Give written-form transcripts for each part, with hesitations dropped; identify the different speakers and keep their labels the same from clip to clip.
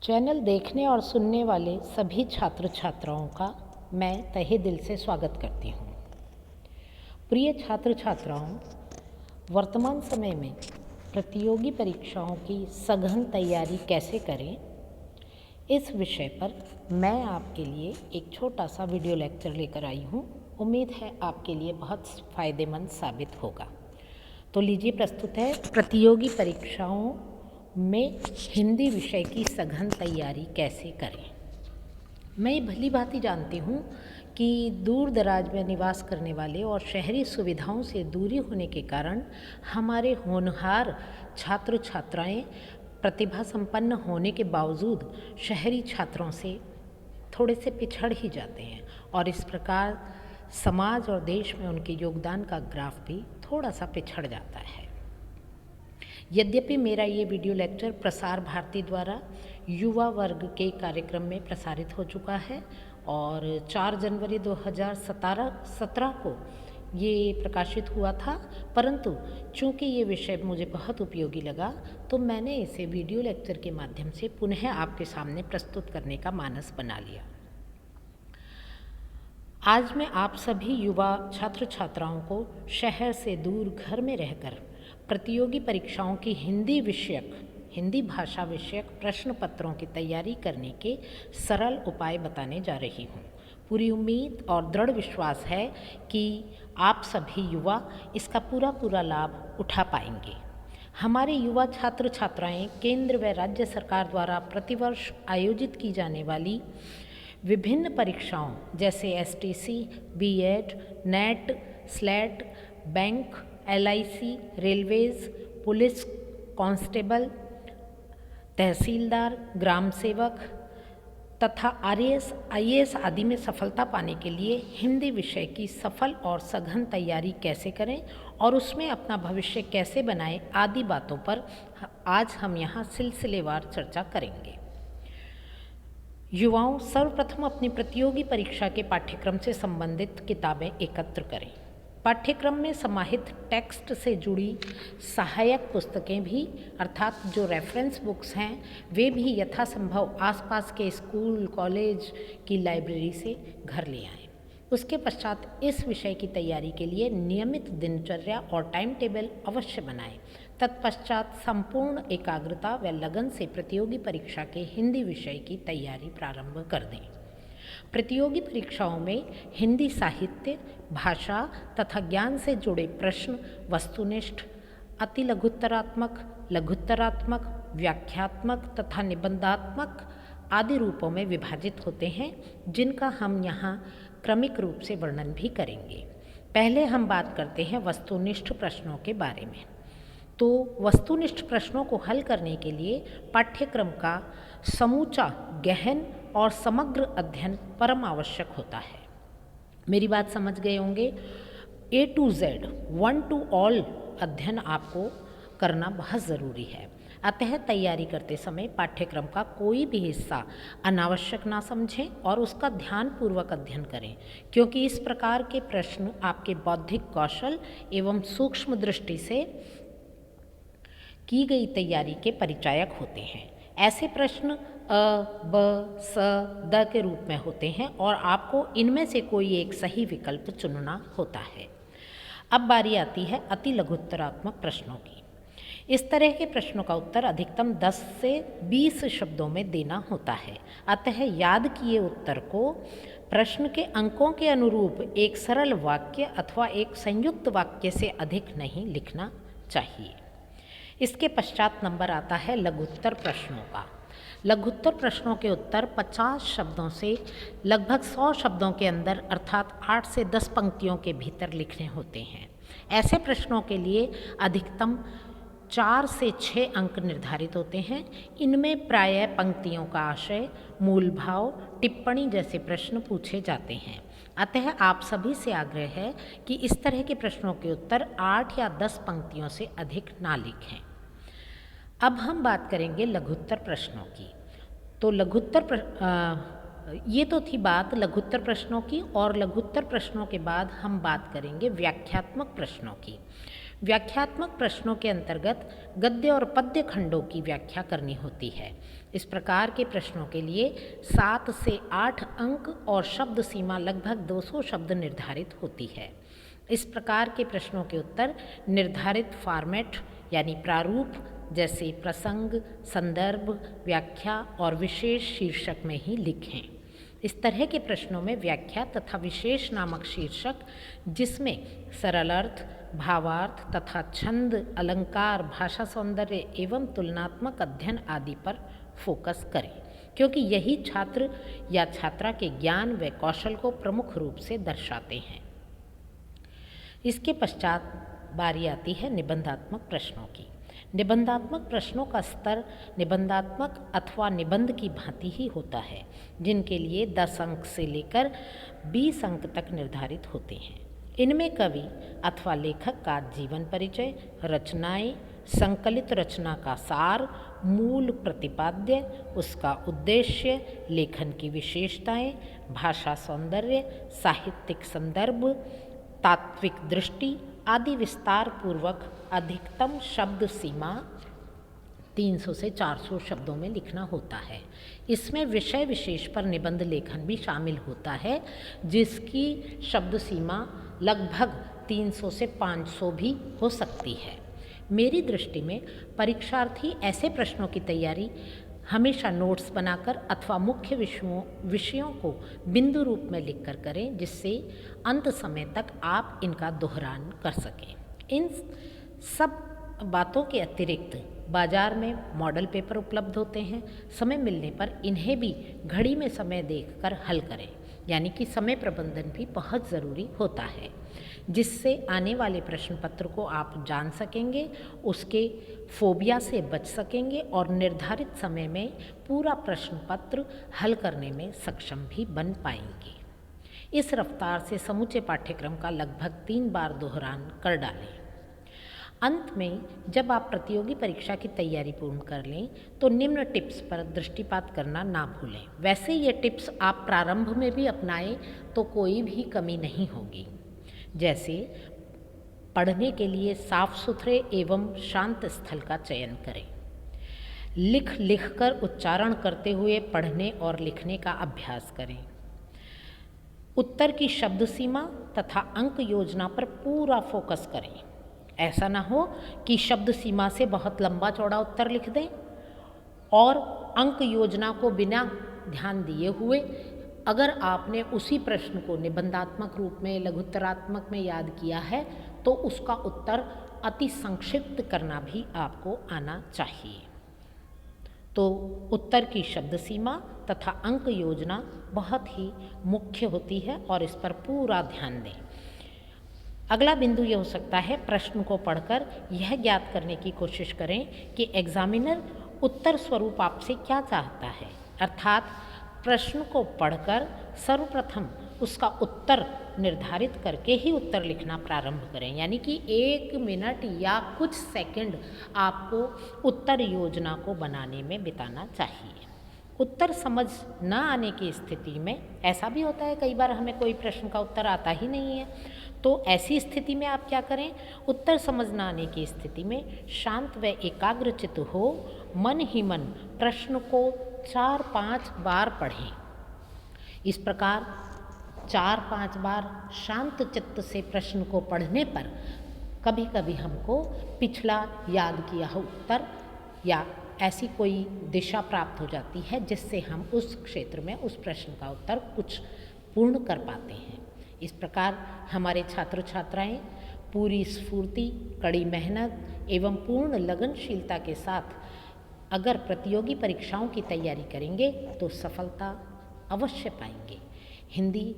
Speaker 1: Channel देखने और सुनने वाले सभी छात्र छात्राओं का मैं तहे दिल से स्वागत करती हूँ। प्रिय छात्र छात्राओं, वर्तमान समय में प्रतियोगी परीक्षाओं की सघन तैयारी कैसे करें, इस विषय पर मैं आपके लिए एक छोटा सा वीडियो लेक्चर लेकर आई हूँ। उम्मीद है आपके लिए बहुत फ़ायदेमंद साबित होगा। तो लीजिए, प्रस्तुत है प्रतियोगी परीक्षाओं में हिंदी विषय की सघन तैयारी कैसे करें। मैं भली भांति जानती हूँ कि दूर दराज में निवास करने वाले और शहरी सुविधाओं से दूरी होने के कारण हमारे होनहार छात्र छात्राएं प्रतिभा संपन्न होने के बावजूद शहरी छात्रों से थोड़े से पिछड़ ही जाते हैं और इस प्रकार समाज और देश में उनके योगदान का ग्राफ भी थोड़ा सा पिछड़ जाता है। यद्यपि मेरा ये वीडियो लेक्चर प्रसार भारती द्वारा युवा वर्ग के कार्यक्रम में प्रसारित हो चुका है और 4 जनवरी 2017 को ये प्रकाशित हुआ था, परंतु चूँकि ये विषय मुझे बहुत उपयोगी लगा तो मैंने इसे वीडियो लेक्चर के माध्यम से पुनः आपके सामने प्रस्तुत करने का मानस बना लिया। आज मैं आप सभी युवा छात्र छात्राओं को शहर से दूर घर में रहकर प्रतियोगी परीक्षाओं की हिंदी भाषा विषयक प्रश्न पत्रों की तैयारी करने के सरल उपाय बताने जा रही हूँ। पूरी उम्मीद और दृढ़ विश्वास है कि आप सभी युवा इसका पूरा लाभ उठा पाएंगे। हमारे युवा छात्र छात्राएं केंद्र व राज्य सरकार द्वारा प्रतिवर्ष आयोजित की जाने वाली विभिन्न परीक्षाओं जैसे STC, BEd, NET, SLET, bank, LIC, railways, police constable, tehsildar, ग्राम सेवक तथा आरएएस, आईएएस आदि में सफलता पाने के लिए हिंदी विषय की सफल और सघन तैयारी कैसे करें और उसमें अपना भविष्य कैसे बनाएं आदि बातों पर आज हम यहाँ सिलसिलेवार चर्चा करेंगे। युवाओं, सर्वप्रथम अपनी प्रतियोगी परीक्षा के पाठ्यक्रम से संबंधित किताबें एकत्र करें। पाठ्यक्रम में समाहित टेक्स्ट से जुड़ी सहायक पुस्तकें भी अर्थात जो रेफरेंस बुक्स हैं वे भी यथासंभव आसपास के स्कूल कॉलेज की लाइब्रेरी से घर ले आएं। उसके पश्चात इस विषय की तैयारी के लिए नियमित दिनचर्या और टाइम टेबल अवश्य बनाएं। तत्पश्चात संपूर्ण एकाग्रता व लगन से प्रतियोगी परीक्षा के हिंदी विषय की तैयारी प्रारंभ कर दें। प्रतियोगी परीक्षाओं में हिंदी साहित्य, भाषा तथा ज्ञान से जुड़े प्रश्न वस्तुनिष्ठ, अति लघुत्तरात्मक, लघुत्तरात्मक, व्याख्यात्मक तथा निबंधात्मक आदि रूपों में विभाजित होते हैं, जिनका हम यहाँ क्रमिक रूप से वर्णन भी करेंगे। पहले हम बात करते हैं वस्तुनिष्ठ प्रश्नों के बारे में। तो वस्तुनिष्ठ प्रश्नों को हल करने के लिए पाठ्यक्रम का समूचा गहन और समग्र अध्ययन परम आवश्यक होता है। मेरी बात समझ गए होंगे। A to Z, one two all अध्ययन आपको करना बहुत ज़रूरी है। अतः तैयारी करते समय पाठ्यक्रम का कोई भी हिस्सा अनावश्यक ना समझें और उसका ध्यानपूर्वक अध्ययन करें, क्योंकि इस प्रकार के प्रश्न आपके बौद्धिक कौशल एवं सूक्ष्म दृष्टि से की गई तैयारी के परिचायक होते हैं। ऐसे प्रश्न अ, ब, स, द के रूप में होते हैं और आपको इनमें से कोई एक सही विकल्प चुनना होता है। अब बारी आती है अति लघुत्तरात्मक प्रश्नों की। इस तरह के प्रश्नों का उत्तर अधिकतम 10 से 20 शब्दों में देना होता है। अतः याद किए उत्तर को प्रश्न के अंकों के अनुरूप एक सरल वाक्य अथवा एक संयुक्त वाक्य से अधिक नहीं लिखना चाहिए। इसके पश्चात नंबर आता है लघुत्तर प्रश्नों का। लघुत्तर प्रश्नों के उत्तर 50 शब्दों से लगभग 100 शब्दों के अंदर अर्थात 8 से 10 पंक्तियों के भीतर लिखने होते हैं। ऐसे प्रश्नों के लिए अधिकतम 4 से 6 अंक निर्धारित होते हैं। इनमें प्रायः पंक्तियों का आशय, मूल भाव, टिप्पणी जैसे प्रश्न पूछे जाते हैं। अतः आप सभी से आग्रह है कि इस तरह के प्रश्नों के उत्तर 8 या 10 पंक्तियों से अधिक ना लिखें। अब हम बात करेंगे लघुत्तर प्रश्नों की। तो ये तो थी बात लघुत्तर प्रश्नों की, और लघुत्तर प्रश्नों के बाद हम बात करेंगे व्याख्यात्मक प्रश्नों की। व्याख्यात्मक प्रश्नों के अंतर्गत गद्य और पद्य खंडों की व्याख्या करनी होती है। इस प्रकार के प्रश्नों के लिए 7 से 8 अंक और शब्द सीमा लगभग 200 शब्द निर्धारित होती है। इस प्रकार के प्रश्नों के उत्तर निर्धारित फॉर्मेट यानी प्रारूप जैसे प्रसंग, संदर्भ, व्याख्या और विशेष शीर्षक में ही लिखें। इस तरह के प्रश्नों में व्याख्या तथा विशेष नामक शीर्षक, जिसमें सरल अर्थ, भावार्थ तथा छंद, अलंकार, भाषा सौंदर्य एवं तुलनात्मक अध्ययन आदि पर फोकस करें, क्योंकि यही छात्र या छात्रा के ज्ञान व कौशल को प्रमुख रूप से दर्शाते हैं। इसके पश्चात बारी आती है निबंधात्मक प्रश्नों की। निबंधात्मक प्रश्नों का स्तर निबंधात्मक अथवा निबंध की भांति ही होता है, जिनके लिए 10 अंक से लेकर 20 अंक तक निर्धारित होते हैं। इनमें कवि अथवा लेखक का जीवन परिचय, रचनाएं, संकलित रचना का सार, मूल प्रतिपाद्य, उसका उद्देश्य, लेखन की विशेषताएं, भाषा सौंदर्य, साहित्यिक संदर्भ, तात्विक दृष्टि आदि विस्तार पूर्वक अधिकतम शब्द सीमा 300 से 400 शब्दों में लिखना होता है। इसमें विषय विशेष पर निबंध लेखन भी शामिल होता है, जिसकी शब्द सीमा लगभग 300 से 500 भी हो सकती है। मेरी दृष्टि में परीक्षार्थी ऐसे प्रश्नों की तैयारी हमेशा नोट्स बनाकर अथवा मुख्य विषयों को बिंदु रूप में लिखकर करें, जिससे अंत समय तक आप इनका दोहरान कर सकें। इन सब बातों के अतिरिक्त बाजार में मॉडल पेपर उपलब्ध होते हैं। समय मिलने पर इन्हें भी घड़ी में समय देखकर हल करें, यानी कि समय प्रबंधन भी बहुत ज़रूरी होता है, जिससे आने वाले प्रश्न पत्र को आप जान सकेंगे, उसके फोबिया से बच सकेंगे और निर्धारित समय में पूरा प्रश्न पत्र हल करने में सक्षम भी बन पाएंगे। इस रफ्तार से समूचे पाठ्यक्रम का लगभग 3 बार दोहरान कर डालें। अंत में जब आप प्रतियोगी परीक्षा की तैयारी पूर्ण कर लें तो निम्न टिप्स पर दृष्टिपात करना ना भूलें। वैसे ये टिप्स आप प्रारंभ में भी अपनाएं तो कोई भी कमी नहीं होगी। जैसे पढ़ने के लिए साफ सुथरे एवं शांत स्थल का चयन करें। लिख कर उच्चारण करते हुए पढ़ने और लिखने का अभ्यास करें। उत्तर की शब्द सीमा तथा अंक योजना पर पूरा फोकस करें। ऐसा ना हो कि शब्द सीमा से बहुत लंबा चौड़ा उत्तर लिख दें और अंक योजना को बिना ध्यान दिए हुए अगर आपने उसी प्रश्न को निबंधात्मक रूप में, लघुत्तरात्मक में याद किया है तो उसका उत्तर अति संक्षिप्त करना भी आपको आना चाहिए। तो उत्तर की शब्द सीमा तथा अंक योजना बहुत ही मुख्य होती है और इस पर पूरा ध्यान दें। अगला बिंदु ये हो सकता है, प्रश्न को पढ़कर यह ज्ञात करने की कोशिश करें कि एग्जामिनर उत्तर स्वरूप आपसे क्या चाहता है। अर्थात प्रश्न को पढ़कर सर्वप्रथम उसका उत्तर निर्धारित करके ही उत्तर लिखना प्रारंभ करें, यानी कि 1 मिनट या कुछ सेकंड आपको उत्तर योजना को बनाने में बिताना चाहिए। उत्तर समझ न आने की स्थिति में, ऐसा भी होता है कई बार हमें कोई प्रश्न का उत्तर आता ही नहीं है, तो ऐसी स्थिति में आप क्या करें, उत्तर समझ न आने की स्थिति में शांत व एकाग्रचित्त हो मन ही मन प्रश्न को 4-5 बार पढ़ें। इस प्रकार 4-5 बार शांत चित्त से प्रश्न को पढ़ने पर कभी कभी हमको पिछला याद किया हुआ उत्तर या ऐसी कोई दिशा प्राप्त हो जाती है जिससे हम उस क्षेत्र में उस प्रश्न का उत्तर कुछ पूर्ण कर पाते हैं। इस प्रकार हमारे छात्र छात्राएं पूरी स्फूर्ति, कड़ी मेहनत एवं पूर्ण लगनशीलता के साथ अगर प्रतियोगी परीक्षाओं की तैयारी करेंगे तो सफलता अवश्य पाएंगे। हिंदी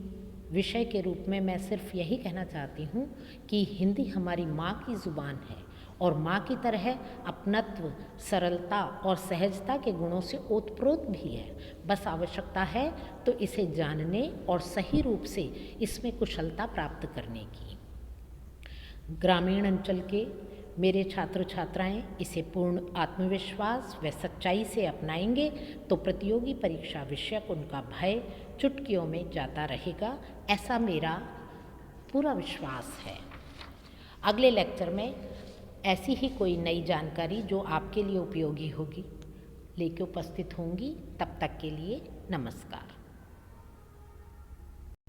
Speaker 1: विषय के रूप में मैं सिर्फ यही कहना चाहती हूँ कि हिंदी हमारी माँ की ज़ुबान है और माँ की तरह अपनत्व, सरलता और सहजता के गुणों से ओतप्रोत भी है। बस आवश्यकता है तो इसे जानने और सही रूप से इसमें कुशलता प्राप्त करने की। ग्रामीण अंचल के मेरे छात्र छात्राएं इसे पूर्ण आत्मविश्वास व सच्चाई से अपनाएंगे तो प्रतियोगी परीक्षा विषयक उनका भय चुटकियों में जाता रहेगा, ऐसा मेरा पूरा विश्वास है। अगले लेक्चर में ऐसी ही कोई नई जानकारी जो आपके लिए उपयोगी होगी लेके उपस्थित होंगी। तब तक के लिए नमस्कार।